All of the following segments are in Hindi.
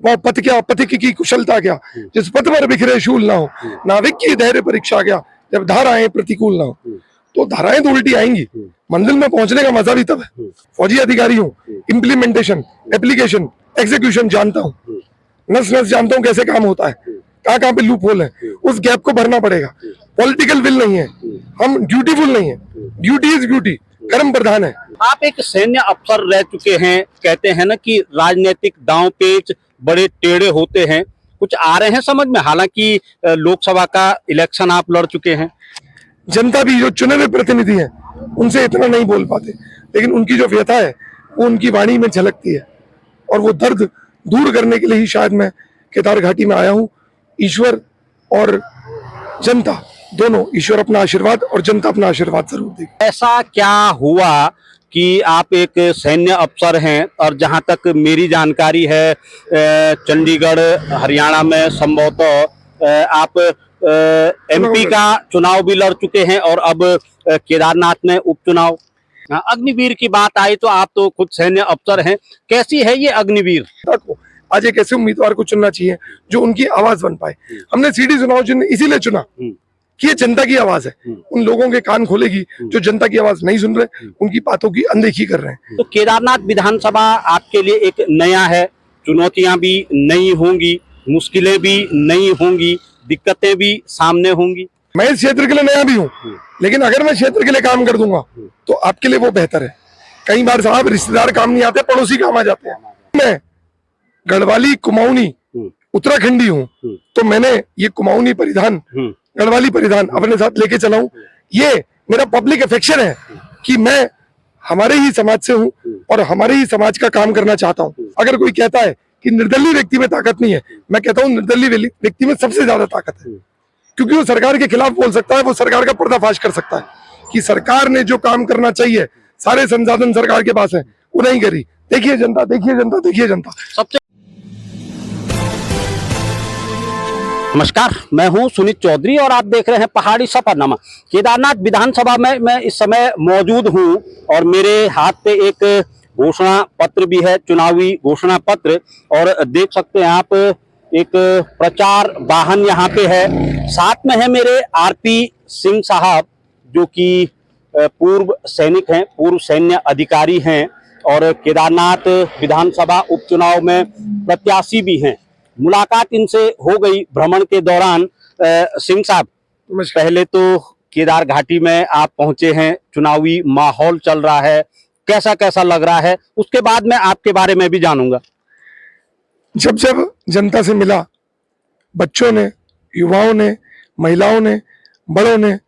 वह पथ क्या, पथिक की कुशलता क्या, जिस पथ पर बिखरे शूल ना हो, नाविक की धैर्य परीक्षा क्या, जब धाराएं प्रतिकूल ना हो। तो धाराएं तो उल्टी आएंगी, मंजिल में पहुंचने का मजा भी तब है। फौजी अधिकारी हूँ, इम्प्लीमेंटेशन, एप्लीकेशन, एग्जीक्यूशन जानता हूँ, नस नस जानता हूँ कैसे काम होता है, कहाँ कहाँ पे लूप होल है, उस गैप को भरना पड़ेगा। पॉलिटिकल विल नहीं है, हम ड्यूटीफुल नहीं है, ड्यूटी इज ब्यूटी, कर्म प्रधान है। आप एक सैन्य अफसर रह चुके हैं, कहते हैं ना कि राजनीतिक दांव पेच बड़े टेढ़े होते हैं, कुछ आ रहे हैं समझ में? हालांकि लोकसभा का इलेक्शन आप लड़ चुके हैं। जनता भी जो चुने हुए प्रतिनिधि हैं उनसे इतना नहीं बोल पाते, लेकिन उनकी जो व्यथा है वो उनकी वाणी में झलकती है, और वो दर्द दूर करने के लिए ही शायद मैं केदार घाटी में आया हूँ। ईश्वर और जनता दोनों, ईश्वर अपना आशीर्वाद और जनता अपना आशीर्वाद जरूर देगी। ऐसा क्या हुआ कि आप एक सैन्य अफसर हैं, और जहां तक मेरी जानकारी है चंडीगढ़ हरियाणा में संभवतः आप एमपी का चुनाव भी लड़ चुके हैं, और अब केदारनाथ में उपचुनाव। अग्निवीर की बात आई तो आप तो खुद सैन्य अफसर हैं, कैसी है ये अग्निवीर? आज एक ऐसे उम्मीदवार को चुनना चाहिए जो उनकी आवाज बन पाए। हमने सीडी चुनाव इसीलिए चुना कि ये जनता की आवाज है, उन लोगों के कान खोलेगी जो जनता की आवाज नहीं सुन रहे, उनकी बातों की अनदेखी कर रहे हैं। तो केदारनाथ विधानसभा आपके लिए एक नया है, चुनौतियां भी नई होंगी, मुश्किलें भी नई होंगी, दिक्कतें भी सामने होंगी। मैं इस क्षेत्र के लिए नया भी हूँ, लेकिन अगर मैं क्षेत्र के लिए काम कर दूंगा तो आपके लिए वो बेहतर है। कई बार साहब रिश्तेदार काम नहीं आते, पड़ोसी काम आ जाते हैं। मैं गढ़वाली कुमाऊनी उत्तराखंडी हूँ, तो मैंने ये कुमाऊनी परिधान, गढ़वाली परिधान अपने साथ लेके चला हूँ। ये मेरा पब्लिक अफेक्शन है कि मैं हमारे ही समाज से हूँ और हमारे ही समाज का काम करना चाहता हूँ। अगर कोई कहता है कि निर्दलीय व्यक्ति में ताकत नहीं है, मैं कहता हूँ निर्दलीय व्यक्ति में सबसे ज्यादा ताकत है, क्योंकि वो सरकार के खिलाफ बोल सकता है, वो सरकार का पर्दाफाश कर सकता है कि सरकार ने जो काम करना चाहिए, सारे संसाधन सरकार के पास है, वो नहीं करी। देखिए जनता, देखिए जनता, देखिए जनता। सबसे नमस्कार, मैं हूं सुनीत चौधरी और आप देख रहे हैं पहाड़ी सफरनामा। केदारनाथ विधानसभा में मैं इस समय मौजूद हूं और मेरे हाथ पे एक घोषणा पत्र भी है, चुनावी घोषणा पत्र, और देख सकते हैं आप एक प्रचार वाहन यहाँ पे है। साथ में है मेरे आरपी सिंह साहब, जो कि पूर्व सैनिक हैं, पूर्व सैन्य अधिकारी हैं और केदारनाथ विधानसभा उपचुनाव में प्रत्याशी भी हैं। मुलाकात इनसे हो गई भ्रमण के दौरान। सिंह साहब, पहले तो केदार घाटी में आप पहुंचे हैं, चुनावी माहौल चल रहा है, कैसा कैसा लग रहा है, उसके बाद मैं आपके बारे में भी जानूंगा। जब जब जनता से मिला, बच्चों ने, युवाओं ने, महिलाओं ने, बड़ों ने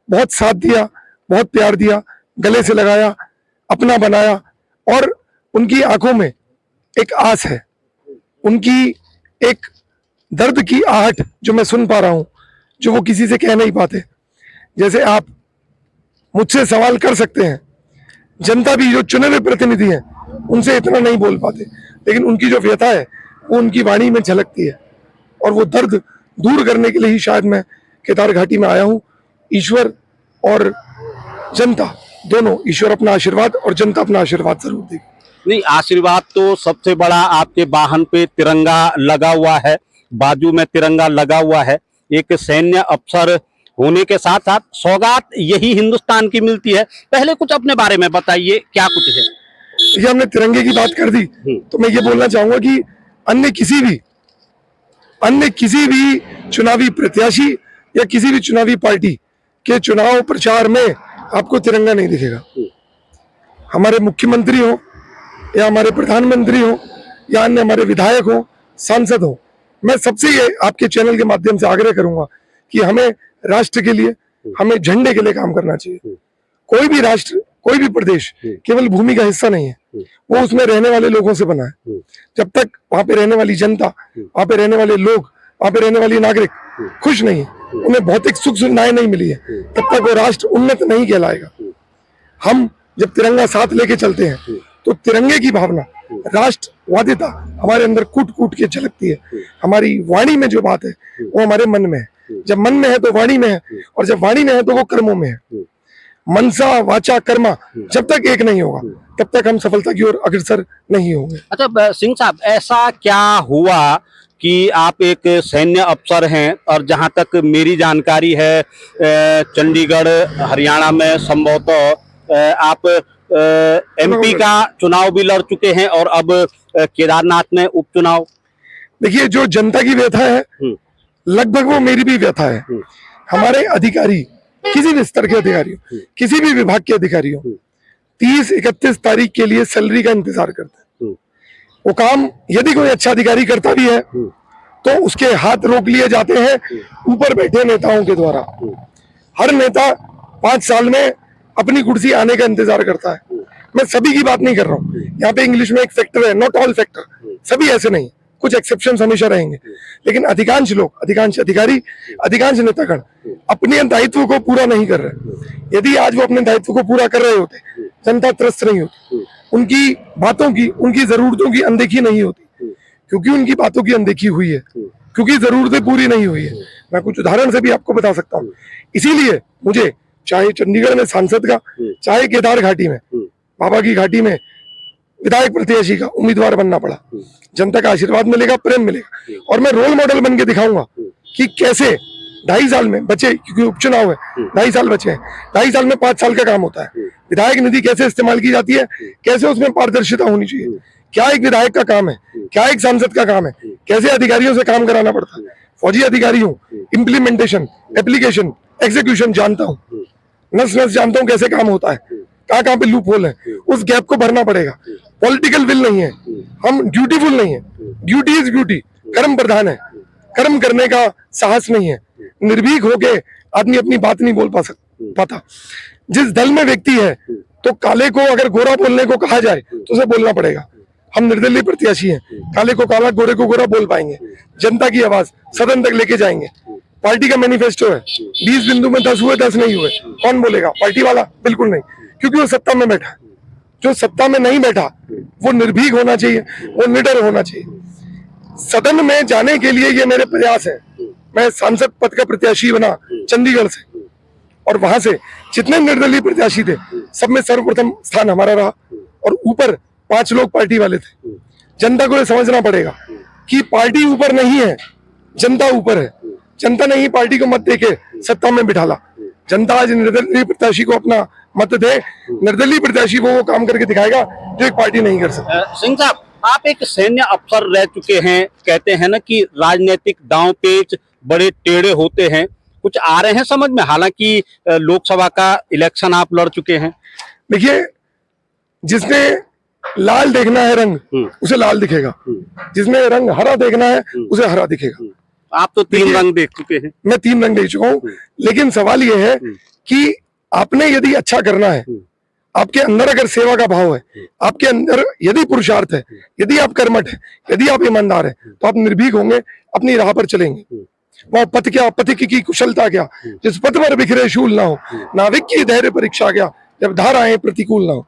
बहुत साथ दिया, बहुत प्यार दिया, गले से लगाया, अपना बनाया, और उनकी आंखों में एक आस है, उनकी एक दर्द की आहट जो मैं सुन पा रहा हूं, जो वो किसी से कह नहीं पाते। जैसे आप मुझसे सवाल कर सकते हैं, जनता भी जो चुने हुए प्रतिनिधि हैं उनसे इतना नहीं बोल पाते, लेकिन उनकी जो व्यथा है वो उनकी वाणी में झलकती है, और वो दर्द दूर करने के लिए ही शायद मैं केदार घाटी में आया हूँ। ईश्वर और जनता दोनों, ईश्वर अपना आशीर्वाद और जनता अपना आशीर्वाद जरूर देगी। नहीं, आशीर्वाद तो सबसे बड़ा, आपके वाहन पे तिरंगा लगा हुआ है, बाजू में तिरंगा लगा हुआ है। एक सैन्य अफसर होने के साथ साथ सौगात यही हिंदुस्तान की मिलती है। पहले कुछ अपने बारे में बताइए, क्या कुछ है? ये हमने तिरंगे की बात कर दी तो मैं ये बोलना चाहूंगा कि अन्य किसी भी चुनावी प्रत्याशी या किसी भी चुनावी पार्टी के चुनाव प्रचार में आपको तिरंगा नहीं दिखेगा। हमारे मुख्यमंत्री हो या हमारे प्रधानमंत्री हो या अन्य हमारे विधायक हो, सांसद हो, मैं सबसे ये आपके चैनल के माध्यम से आग्रह करूंगा कि हमें राष्ट्र के लिए, हमें झंडे के लिए काम करना चाहिए। कोई भी राष्ट्र, कोई भी प्रदेश केवल भूमि का हिस्सा नहीं है, वो उसमें रहने वाले लोगों से बना है। जब तक वहां पे रहने वाली जनता, वहां पे रहने वाले लोग, वहां पे रहने वाले नागरिक खुश नहीं है, उन्हें भौतिक सुख सुविधाएं नहीं मिली है, तब तक वो राष्ट्र उन्नत नहीं कहलाएगा। हम जब तिरंगा साथ लेके चलते हैं तो तिरंगे की भावना, राष्ट्रवादिता हमारे अंदर कूट कूट के झलकती है। हमारी वाणी में जो बात है वो हमारे मन में है। जब मन में है तो वाणी में है, और जब वाणी में है तो वो कर्मों में है। मनसा वाचा कर्मा जब तक एक नहीं होगा, तब तक हम सफलता की ओर अग्रसर नहीं होंगे। अच्छा सिंह साहब, ऐसा क्या हुआ कि आप एक सैन्य अफसर हैं और जहां तक मेरी जानकारी है चंडीगढ़ हरियाणा में संभवतः आप एमपी का चुनाव भी लड़ चुके हैं और अब केदारनाथ में उपचुनाव। देखिए, जो जनता की व्यथा है लगभग वो मेरी भी व्यथा है। हमारे अधिकारी, किसी भी स्तर के अधिकारी, किसी भी विभाग के अधिकारी हो, 30-31 तारीख के लिए सैलरी का इंतजार करते हैं। वो काम यदि कोई अच्छा अधिकारी करता भी है तो उसके हाथ रोक लिए जाते हैं ऊपर बैठे नेताओं के द्वारा। हर नेता 5 साल में अपनी कुर्सी आने का इंतजार करता है। मैं सभी की बात नहीं कर रहा हूँ, यहाँ पे इंग्लिश में एक फैक्टर है, नॉट ऑल फैक्टर, सभी ऐसे नहीं, कुछ एक्सेप्शंस हमेशा रहेंगे, लेकिन अधिकांश लोग, अधिकांश अधिकारी, अधिकांश नेतागण अपने दायित्व को पूरा नहीं कर रहे। यदि आज वो अपने दायित्व को पूरा कर रहे होते, जनता त्रस्त नहीं होती, उनकी बातों की, उनकी जरूरतों की अनदेखी नहीं होती, क्योंकि उनकी बातों की अनदेखी हुई है, क्योंकि जरूरतें पूरी नहीं हुई है। मैं कुछ उदाहरण से भी आपको बता सकता हूँ। इसीलिए मुझे चाहे चंडीगढ़ में सांसद का, चाहे केदार घाटी में, बाबा की घाटी में विधायक प्रत्याशी का उम्मीदवार बनना पड़ा। जनता का आशीर्वाद मिलेगा, प्रेम मिलेगा, और मैं रोल मॉडल बन के दिखाऊंगा कि कैसे 2.5 साल में बचे, क्योंकि उपचुनाव है, 2.5 साल बचे हैं, 2.5 साल में 5 साल का काम होता है। विधायक निधि कैसे इस्तेमाल की जाती है, कैसे उसमें पारदर्शिता होनी चाहिए, क्या एक विधायक का काम है, क्या एक सांसद का काम है, कैसे अधिकारियों से काम कराना पड़ता है। फौजी अधिकारी हूँ, इम्प्लीमेंटेशन, एप्लीकेशन, एग्जीक्यूशन जानता हूँ, नस नस जानता हूँ कैसे काम होता है, कहाँ पे लूप होल है, उस गैप को भरना पड़ेगा। पॉलिटिकल विल नहीं है, हम ड्यूटीफुल नहीं है, ड्यूटी इज ड्यूटी, कर्म प्रधान है, कर्म करने का साहस नहीं है, निर्भीक होके आदमी अपनी बात नहीं बोल पाता। जिस दल में व्यक्ति है तो काले को अगर गोरा बोलने को कहा जाए तो उसे बोलना पड़ेगा। हम निर्दलीय प्रत्याशी हैं, काले को काला, गोरे को गोरा बोल पाएंगे, जनता की आवाज सदन तक लेके जाएंगे। पार्टी का मैनिफेस्टो है, 20 बिंदु में 10 हुए, 10 नहीं हुए, कौन बोलेगा? पार्टी वाला? बिल्कुल नहीं, क्योंकि वो सत्ता में बैठा। जो सत्ता में नहीं बैठा वो निर्भीक होना चाहिए, वो निडर होना चाहिए। सदन में जाने के लिए ये मेरे प्रयास है। मैं सांसद पद का प्रत्याशी बना चंडीगढ़ से, और वहां से जितने निर्दलीय प्रत्याशी थे सब में सर्वप्रथम स्थान हमारा रहा, और ऊपर 5 लोग पार्टी वाले थे। जनता को ये समझना पड़ेगा कि पार्टी ऊपर नहीं है, जनता ऊपर है। जनता ने ही पार्टी को मत देके सत्ता में बिठाला। जनता आज निर्दलीय प्रत्याशी को अपना मत दे, निर्दलीय प्रत्याशी वो काम करके दिखाएगा जो एक पार्टी नहीं कर सकती। सिंह साहब, आप एक सैन्य अफसर रह चुके हैं, कहते हैं ना कि राजनीतिक दांव पेच बड़े टेढ़े होते हैं, कुछ आ रहे हैं समझ में? हालांकि लोकसभा का इलेक्शन आप लड़ चुके हैं। देखिए, जिसने लाल देखना है रंग, उसे लाल दिखेगा, जिसने रंग हरा देखना है उसे हरा दिखेगा। आप तो 3 रंग देख चुके हैं। मैं 3 रंग देख चुका हूँ, लेकिन सवाल यह है कि आपने यदि अच्छा करना है, आपके अंदर अगर सेवा का भाव है, आपके अंदर यदि पुरुषार्थ है, यदि आप कर्मठ है, यदि आप ईमानदार है, तो आप निर्भीक होंगे, अपनी राह पर चलेंगे। वह पथ क्या, पथिक की कुशलता क्या, जिस पथ पर बिखरे शूल ना हो, नाविक की धैर्य परीक्षा क्या, जब धाराएं प्रतिकूल ना हो।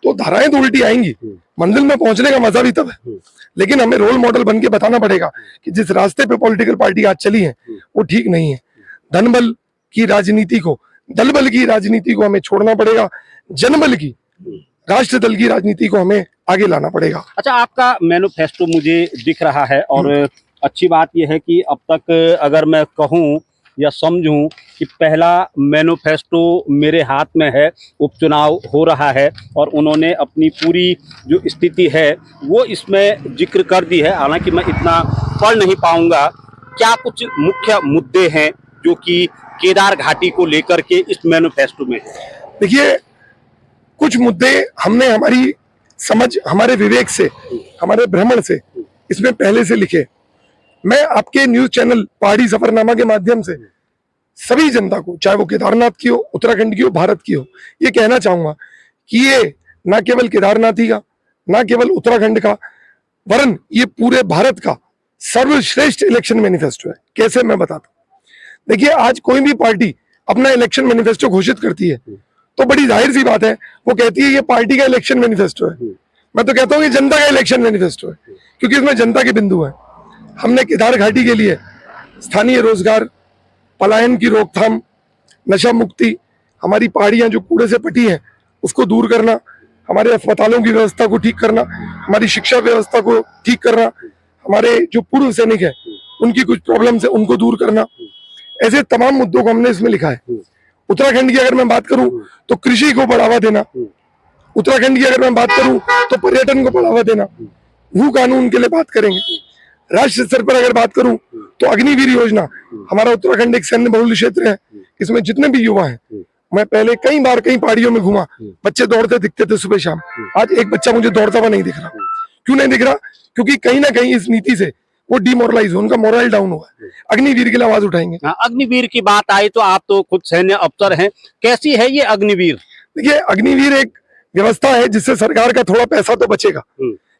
तो धाराएं तो उल्टी आएंगी, मंजिल में पहुंचने का मजा भी तब है। लेकिन हमें रोल मॉडल बन के बताना पड़ेगा कि जिस रास्ते पे पॉलिटिकल पार्टी आज चली है वो ठीक नहीं है। धनबल की राजनीति को, दलबल की राजनीति को हमें छोड़ना पड़ेगा, जनबल की, राष्ट्र दल की राजनीति को हमें आगे लाना पड़ेगा। अच्छा, आपका मैनिफेस्टो मुझे दिख रहा है, और अच्छी बात यह है कि अब तक अगर मैं कहूँ या समझूं कि पहला मैनिफेस्टो मेरे हाथ में है, उपचुनाव हो रहा है, और उन्होंने अपनी पूरी जो स्थिति है वो इसमें जिक्र कर दी है। हालांकि मैं इतना पढ़ नहीं पाऊंगा। क्या कुछ मुख्य मुद्दे हैं जो कि केदार घाटी को लेकर के इस मैनिफेस्टो में है? देखिए, कुछ मुद्दे हमने हमारी समझ, हमारे विवेक से, हमारे भ्रमण से इसमें पहले से लिखे। मैं आपके न्यूज चैनल पहाड़ी सफरनामा के माध्यम से सभी जनता को, चाहे वो केदारनाथ की हो, उत्तराखंड की हो, भारत की हो, ये कहना चाहूंगा कि ये ना केवल केदारनाथी का, ना केवल उत्तराखंड का, वरन ये पूरे भारत का सर्वश्रेष्ठ इलेक्शन मैनिफेस्टो है। कैसे, मैं बताता हूं। देखिए, आज कोई भी पार्टी अपना इलेक्शन मैनिफेस्टो घोषित करती है तो बड़ी जाहिर सी बात है, वो कहती है ये पार्टी का इलेक्शन मैनिफेस्टो है। मैं तो कहता हूँ ये जनता का इलेक्शन मैनिफेस्टो है, क्योंकि इसमें जनता के बिंदु है। हमने केदार घाटी के लिए स्थानीय रोजगार, पलायन की रोकथाम, नशा मुक्ति, हमारी पहाड़ियां जो कूड़े से पटी हैं उसको दूर करना, हमारे अस्पतालों की व्यवस्था को ठीक करना, हमारी शिक्षा व्यवस्था को ठीक करना, हमारे जो पूर्व सैनिक हैं उनकी कुछ प्रॉब्लम्स है उनको दूर करना, ऐसे तमाम मुद्दों को हमने इसमें लिखा है। उत्तराखंड की अगर मैं बात करूं तो कृषि को बढ़ावा देना, उत्तराखंड की अगर मैं बात करूं तो पर्यटन को बढ़ावा देना, भू कानून के लिए बात करेंगे। राष्ट्रीय स्तर पर अगर बात करूं तो अग्निवीर योजना, हमारा उत्तराखंड एक सैन्य बहुल क्षेत्र है, इसमें जितने भी युवा हैं, मैं पहले कई बार कई पहाड़ियों में घूमा, बच्चे दौड़ते दिखते थे सुबह शाम, आज एक बच्चा मुझे दौड़ता हुआ नहीं दिख रहा। क्यों नहीं दिख रहा? क्योंकि कहीं ना कहीं इस नीति से वो डिमोरलाइज हो, उनका मोरल डाउन हुआ है। अग्निवीर के लिए आवाज उठाएंगे। अग्निवीर की बात आई तो आप तो खुद सैन्य अफसर हैं, कैसी है ये अग्निवीर? देखिए, अग्निवीर एक व्यवस्था है जिससे सरकार का थोड़ा पैसा तो बचेगा,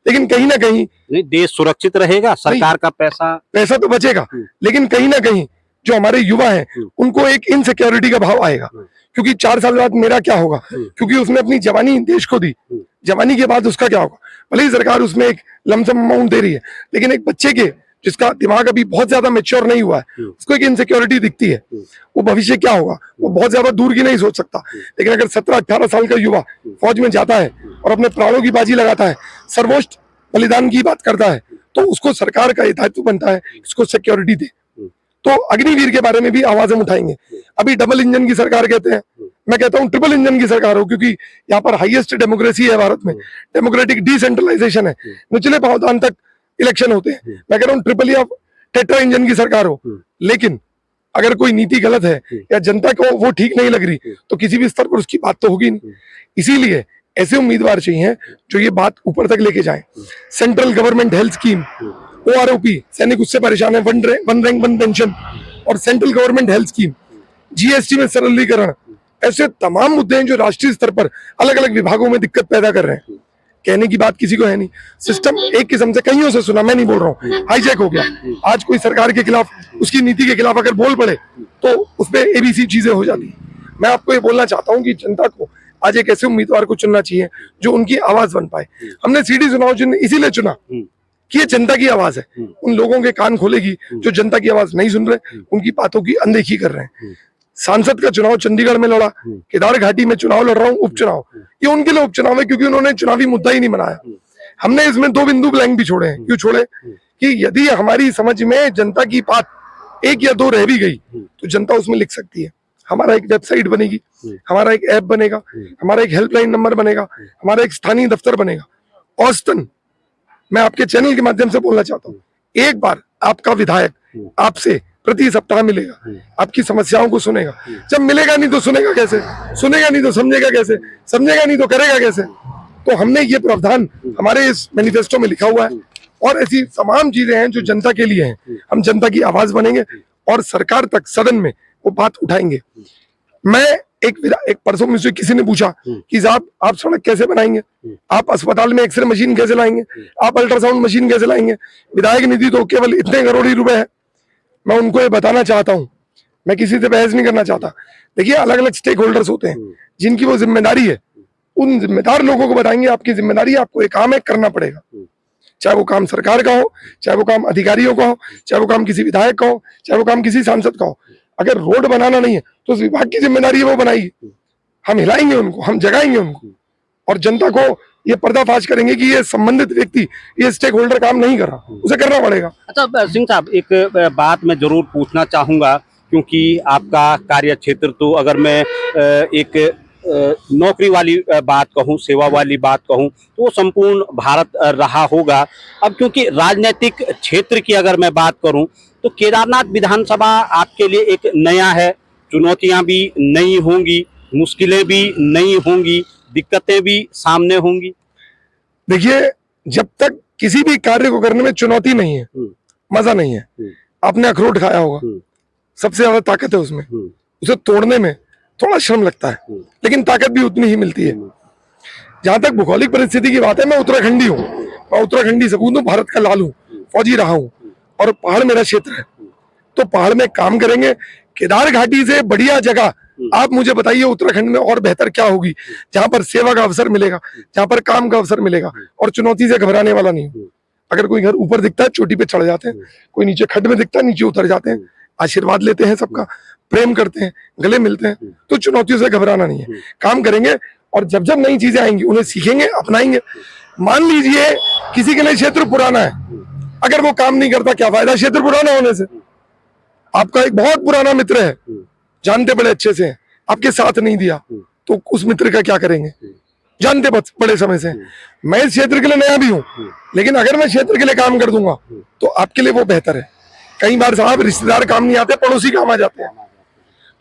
लेकिन कहीं ना कहीं नहीं, देश सुरक्षित रहेगा, सरकार का पैसा तो बचेगा, लेकिन कहीं ना कहीं जो हमारे युवा हैं उनको एक इनसिक्योरिटी का भाव आएगा, क्योंकि 4 साल बाद मेरा क्या होगा, क्योंकि उसने अपनी जवानी देश को दी, जवानी के बाद उसका क्या होगा। भले ही सरकार उसमें एक लमसम अमाउंट दे रही है, लेकिन एक बच्चे के जिसका दिमाग अभी बहुत ज्यादा मैच्योर नहीं हुआ है उसको एक इनसिक्योरिटी दिखती है, वो भविष्य क्या होगा वो बहुत ज्यादा दूर की नहीं सोच सकता। लेकिन अगर 17-18 साल का युवा फौज में जाता है और अपने प्राणों की बाजी लगाता है, सर्वोच्च बलिदान की बात करता है, तो उसको सरकार का दायित्व बनता है इसको सिक्योरिटी दे। तो अग्निवीर के बारे में भी आवाज हम उठाएंगे। अभी डबल इंजन की सरकार कहते हैं, मैं कहता हूँ ट्रिपल इंजन की सरकार हो, क्योंकि यहाँ पर हाईएस्ट डेमोक्रेसी है भारत में, डेमोक्रेटिक डिसेंट्रलाइजेशन है, निचले पावदान तक इलेक्शन होते हैं। मैं कह रहा हूँ ट्रिपल या टेट्रा इंजन की सरकार हो, लेकिन अगर कोई नीति गलत है या जनता को वो ठीक नहीं लग रही तो किसी भी स्तर पर उसकी बात तो होगी नहीं। इसीलिए ऐसे उम्मीदवार चाहिए जो ये बात ऊपर तक लेके जाएं। Central government health scheme, OROP, सैनिक उससे परेशान है, वन रैंक वन पेंशन, और central government health scheme, GST में सरलीकरण, ऐसे तमाम मुद्दे हैं जो राष्ट्रीय स्तर पर अलग अलग विभागों में दिक्कत पैदा कर रहे हैं। कहने की बात किसी को है नहीं, सिस्टम एक किस्म से कईयों से सुना, मैं नहीं बोल रहा हूँ, हाईजैक हो गया। आज कोई सरकार के खिलाफ, उसकी नीति के खिलाफ अगर बोल पड़े तो उसमें ABC चीजें हो जाती है। मैं आपको ये बोलना चाहता हूँ कि जनता को आज एक ऐसे उम्मीदवार को चुनना चाहिए जो उनकी आवाज बन पाए। हमने CD चुनाव इसीलिए चुना कि ये जनता की आवाज है, उन लोगों के कान खोलेगी जो जनता की आवाज नहीं सुन रहे, उनकी बातों की अनदेखी कर रहे हैं। सांसद का चुनाव चंडीगढ़ में लड़ा, केदार घाटी में चुनाव लड़ रहा हूँ, उपचुनाव, ये उनके लिए उपचुनाव है क्योंकि उन्होंने चुनावी मुद्दा ही नहीं बनाया। हमने इसमें 2 बिंदु ब्लैंक भी छोड़े हैं। क्यों छोड़े? कि यदि हमारी समझ में जनता की बात 1 या 2 रह भी गई तो जनता उसमें लिख सकती है। हमारा एक वेबसाइट बनेगी, हमारा एक ऐप बनेगा, हमारा एक हेल्पलाइन नंबर बनेगा, हमारा एक स्थानीय दफ्तर बनेगा। औसतन मैं आपके चैनल के माध्यम से बोलना चाहता हूँ, एक बार आपका विधायक आपसे प्रति सप्ताह मिलेगा, आपकी समस्याओं को सुनेगा। जब मिलेगा नहीं तो सुनेगा कैसे, सुनेगा नहीं तो समझेगा कैसे, समझेगा नहीं तो करेगा कैसे। तो हमने ये प्रावधान हमारे इस मैनिफेस्टो में लिखा हुआ है, और ऐसी तमाम चीजें हैं जो जनता के लिए हैं। हम जनता की आवाज बनेंगे और सरकार तक, सदन में वो बात उठाएंगे। मैं एक परसों मुझसे किसी ने पूछा कि साहब आप सड़क कैसे बनाएंगे, आप अस्पताल में एक्सरे मशीन कैसे लाएंगे, आप अल्ट्रासाउंड मशीन कैसे लाएंगे, विधायक निधि तो केवल इतने करोड़ ही रुपए है। मैं उनको ये बताना चाहता हूँ, मैं किसी से बहस नहीं करना चाहता। देखिए, अलग अलग स्टेक होल्डर्स होते हैं जिनकी वो जिम्मेदारी है, उन जिम्मेदार लोगों को बताएंगे आपकी जिम्मेदारी है, आपको एक काम है करना पड़ेगा। चाहे वो काम सरकार का हो, चाहे वो काम अधिकारियों का हो, चाहे वो काम किसी विधायक का हो, चाहे वो काम किसी सांसद का हो। अगर रोड बनाना नहीं है तो उस विभाग की जिम्मेदारी है वो बनाएगी। हम हिलाएंगे उनको, हम जगाएंगे उनको, और जनता को ये पर्दाफाश करेंगे कि ये संबंधित व्यक्ति, ये स्टेक होल्डर काम नहीं कर रहा, उसे करना पड़ेगा। अच्छा सिंह साहब, एक बात मैं जरूर पूछना चाहूंगा, क्योंकि आपका कार्य क्षेत्र तो अगर मैं एक नौकरी वाली बात कहूं, सेवा वाली बात कहूं, तो वो संपूर्ण भारत रहा होगा। अब क्योंकि राजनीतिक क्षेत्र की अगर मैं बात करूं तो केदारनाथ विधानसभा आपके लिए एक नया है, चुनौतियां भी नई होंगी, मुश्किलें भी नई होंगी, दिक्कतें भी सामने होंगी। देखिए, जब तक किसी भी कार्य को करने में चुनौती नहीं है, मजा नहीं है। आपने अखरोट खाया होगा, सबसे ज्यादा ताकत है उसमें, उसे तोड़ने में थोड़ा श्रम लगता है, लेकिन ताकत भी उतनी ही मिलती है। जहां तक भौगोलिक परिस्थिति की बात है, मैं उत्तराखंडी हूँ, मैं उत्तराखंडी सबूत हूँ, भारत का लाल हूँ, फौजी रहा हूँ, और पहाड़ मेरा क्षेत्र है, तो पहाड़ में काम करेंगे। केदार घाटी से बढ़िया जगह आप मुझे बताइए उत्तराखंड में और बेहतर क्या होगी, जहां पर सेवा का अवसर मिलेगा, जहां पर काम का अवसर मिलेगा, और चुनौती से घबराने वाला नहीं हो। अगर कोई घर ऊपर दिखता है चोटी पे चढ़ जाते हैं, कोई नीचे खड्ड में दिखता है नीचे उतर जाते हैं, आशीर्वाद लेते हैं सबका, प्रेम करते हैं, गले मिलते हैं, तो चुनौतियों से घबराना नहीं है। काम करेंगे और जब जब नई चीजें आएंगी उन्हें सीखेंगे, अपनाएंगे। मान लीजिए किसी के लिए क्षेत्र पुराना है, अगर वो काम नहीं करता, क्या फायदा क्षेत्र पुराना होने से? आपका एक बहुत पुराना मित्र है, जानते बड़े अच्छे से, आपके साथ नहीं दिया, तो उस मित्र का क्या करेंगे? जानते बड़े समय से। मैं इस क्षेत्र के लिए नया भी हूं, लेकिन अगर मैं क्षेत्र के लिए काम कर दूंगा तो आपके लिए वो बेहतर है। कई बार साहब रिश्तेदार काम नहीं आते, पड़ोसी काम आ जाते हैं।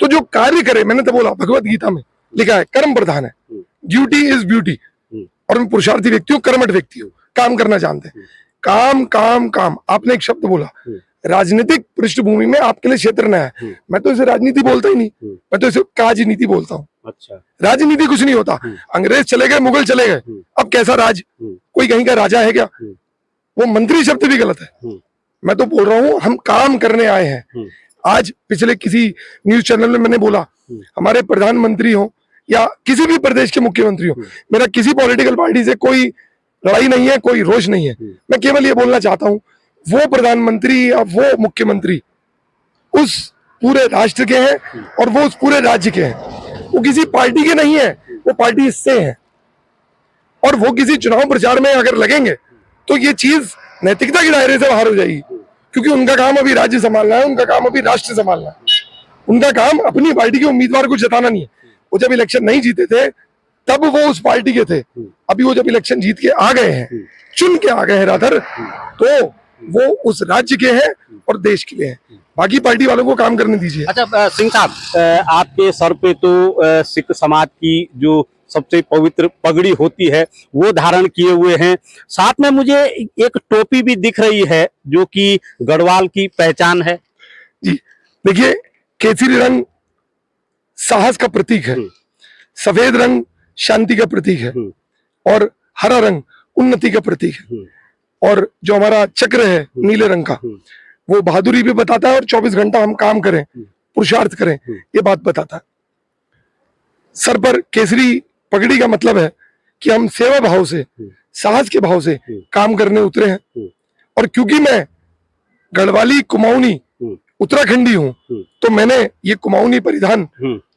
तो जो कार्य करे, मैंने तो बोला भगवत गीता में लिखा है कर्म प्रधान है, ड्यूटी इज ब्यूटी। और मैं पुरुषार्थी व्यक्ति हूँ, कर्मठ व्यक्ति हूँ, काम करना जानते हैं। काम काम काम। आपने एक शब्द बोला, राजनीतिक पृष्ठभूमि में आपके लिए क्षेत्र नया है। मैं तो इसे राजनीति बोलता ही नहीं, मैं तो इसे काजनीति बोलता हूँ। अच्छा, राजनीति कुछ नहीं होता। अंग्रेज चले गए, मुगल चले गए, अब कैसा राज? कोई कहीं का राजा है क्या? वो मंत्री शब्द भी गलत है। मैं तो बोल रहा हूँ हम काम करने आए हैं। आज पिछले किसी न्यूज चैनल में मैंने बोला, हमारे प्रधानमंत्री हो या किसी भी प्रदेश के मुख्यमंत्री हो, मेरा किसी पॉलिटिकल पार्टी से कोई लड़ाई नहीं है, कोई रोष नहीं है। मैं केवल ये बोलना चाहता हूँ, वो प्रधानमंत्री या वो मुख्यमंत्री उस पूरे राष्ट्र के हैं और वो उस पूरे राज्य के हैं। वो किसी पार्टी के नहीं है, वो पार्टी इससे है। और वो किसी चुनाव प्रचार में अगर लगेंगे तो ये चीज नैतिकता के दायरे से बाहर हो जाएगी, क्योंकि उनका काम अभी राज्य संभालना है, उनका काम अभी राष्ट्र संभालना है। उनका काम अपनी पार्टी के उम्मीदवार को जताना नहीं है। वो जब इलेक्शन नहीं जीते थे तब वो उस पार्टी के थे, अभी वो जब इलेक्शन जीत के आ गए हैं, चुन के आ गए हैं राधर, तो वो उस राज्य के हैं और देश के लिए हैं। बाकी पार्टी वालों को काम करने दीजिए। अच्छा सिंह साहब, आपके सर पे तो सिख समाज की जो सबसे पवित्र पगड़ी होती है वो धारण किए हुए हैं, साथ में मुझे एक टोपी भी दिख रही है जो कि गढ़वाल की पहचान है। जी देखिए, केसरी रंग साहस का प्रतीक है, सफेद रंग शांति का प्रतीक है और हरा रंग उन्नति का प्रतीक है। और जो हमारा चक्र है नीले रंग का, वो बहादुरी भी बताता है और 24 घंटा हम काम करें, पुरुषार्थ करें, ये बात बताता है। सर पर केसरी पगड़ी का मतलब है कि हम सेवा भाव से, साहस के भाव से काम करने उतरे हैं। और क्योंकि मैं गढ़वाली कुमाऊनी उत्तराखंडी हूं, तो मैंने ये कुमाऊनी परिधान,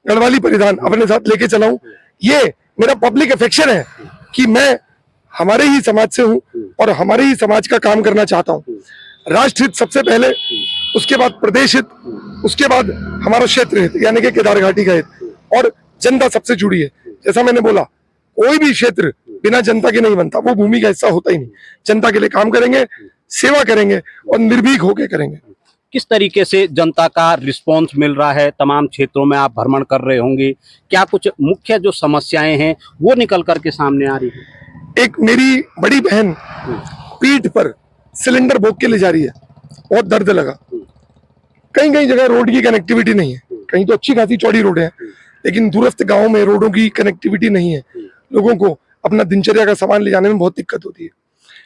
गढ़वाली परिधान अपने साथ लेके चला हूं। ये मेरा पब्लिक अफेक्शन है कि मैं हमारे ही समाज से हूं और हमारे ही समाज का काम करना चाहता हूं। राष्ट्र हित सबसे पहले, उसके बाद प्रदेश हित, उसके बाद हमारा क्षेत्र हित यानी कि केदार घाटी का हित, और जनता सबसे जुड़ी है। जैसा मैंने बोला, कोई भी क्षेत्र बिना जनता के नहीं बनता, वो भूमि का हिस्सा होता ही नहीं। जनता के लिए काम करेंगे, सेवा करेंगे और निर्भीक होकर करेंगे। किस तरीके से जनता का रिस्पांस मिल रहा है? तमाम क्षेत्रों में आप भ्रमण कर रहे होंगे, क्या कुछ मुख्य जो समस्याएं हैं वो निकल करके सामने आ रही है? एक मेरी बड़ी बहन पीठ पर सिलेंडर भोग के ले जा रही है, बहुत दर्द लगा। कहीं कहीं जगह रोड की कनेक्टिविटी नहीं है, कहीं तो अच्छी खासी चौड़ी रोड है, लेकिन दूरस्थ गांवों में रोडों की कनेक्टिविटी नहीं है। लोगों को अपना दिनचर्या का सामान ले जाने में बहुत दिक्कत होती है।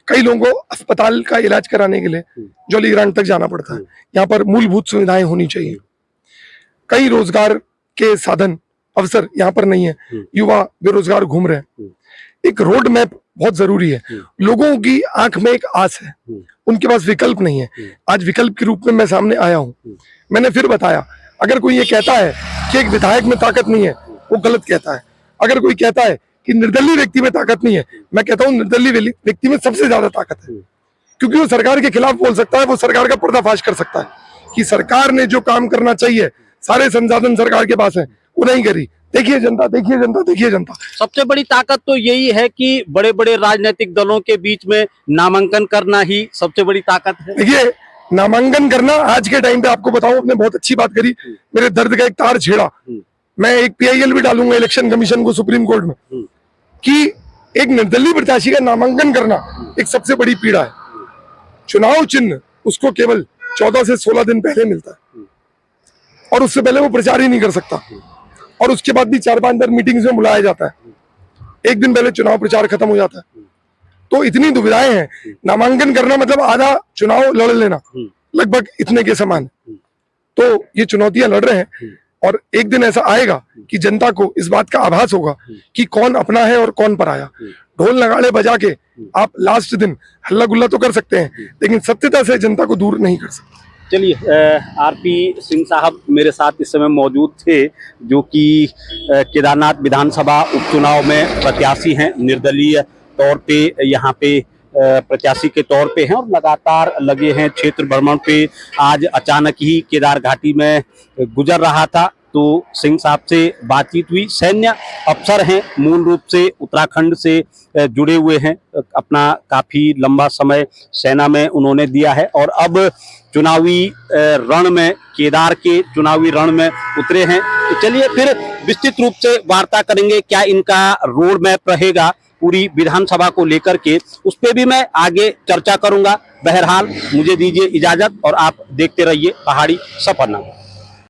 कई लोगों को अस्पताल का इलाज कराने के लिए जौलीग्रांट तक जाना पड़ता है। यहाँ पर मूलभूत सुविधाएं होनी चाहिए। कई रोजगार के साधन, अवसर यहाँ पर नहीं है, युवा बेरोजगार घूम रहे हैं। एक रोड मैप बहुत जरूरी है। लोगों की आंख में एक आस है, उनके पास विकल्प नहीं है। आज विकल्प के रूप में मैं सामने आया हूँ। मैंने फिर बताया, अगर कोई ये कहता है कि एक विधायक में ताकत नहीं है, वो गलत कहता है। अगर कोई कहता है कि निर्दलीय व्यक्ति में ताकत नहीं है, मैं कहता हूँ निर्दलीय व्यक्ति में सबसे ज्यादा ताकत है, क्योंकि वो सरकार के खिलाफ बोल सकता है, वो सरकार का पर्दाफाश कर सकता है कि सरकार ने जो काम करना चाहिए, सारे संसाधन सरकार के पास है, वो नहीं करी। देखिए जनता, देखिए जनता, देखिए जनता। सबसे बड़ी ताकत तो यही है कि बड़े बड़े राजनीतिक दलों के बीच में नामांकन करना ही सबसे बड़ी ताकत है। देखिए, नामांकन करना आज के टाइम पे, आपको बताऊं, आपने बहुत अच्छी बात करी, मेरे दर्द का एक तार छेड़ा। मैं एक PIL भी डालूंगा इलेक्शन कमीशन को सुप्रीम कोर्ट में कि एक निर्दलीय प्रत्याशी का नामांकन करना एक सबसे बड़ी पीड़ा है। चुनाव चिन्ह उसको केवल 14 से 16 दिन पहले मिलता है और उससे पहले वो प्रचार ही नहीं कर सकता, और उसके बाद भी 4-5 मीटिंग्स में बुलाया जाता है। एक दिन पहले चुनाव प्रचार खत्म हो जाता है। तो इतनी दुविधाएं हैं। नामांकन करना मतलब आधा चुनाव लड़ लेना, लगभग इतने के समान। तो ये चुनौतियां लड़ रहे हैं और एक दिन ऐसा आएगा कि जनता को इस बात का आभास होगा कि कौन अपना है और कौन पराया। ढोल नगाड़े बजा के आप लास्ट दिन हल्ला गुल्ला तो कर सकते हैं, लेकिन सत्यता से जनता को दूर नहीं कर सकते। चलिए आरपी सिंह साहब मेरे साथ इस समय मौजूद थे, जो कि केदारनाथ विधानसभा उपचुनाव में प्रत्याशी हैं, निर्दलीय तौर पे यहाँ पे प्रत्याशी के तौर पे हैं और लगातार लगे हैं क्षेत्र भ्रमण पे। आज अचानक ही केदार घाटी में गुजर रहा था तो सिंह साहब से बातचीत हुई। सैन्य अफसर हैं, मूल रूप से उत्तराखंड से जुड़े हुए हैं, अपना काफी लंबा समय सेना में उन्होंने दिया है और अब चुनावी रण में, केदार के चुनावी रण में उतरे हैं। तो चलिए फिर विस्तृत रूप से वार्ता करेंगे, क्या इनका रोड मैप रहेगा पूरी विधानसभा को लेकर के, उस पर भी मैं आगे चर्चा करूंगा। बहरहाल मुझे दीजिए इजाजत और आप देखते रहिए पहाड़ी सफरनामा।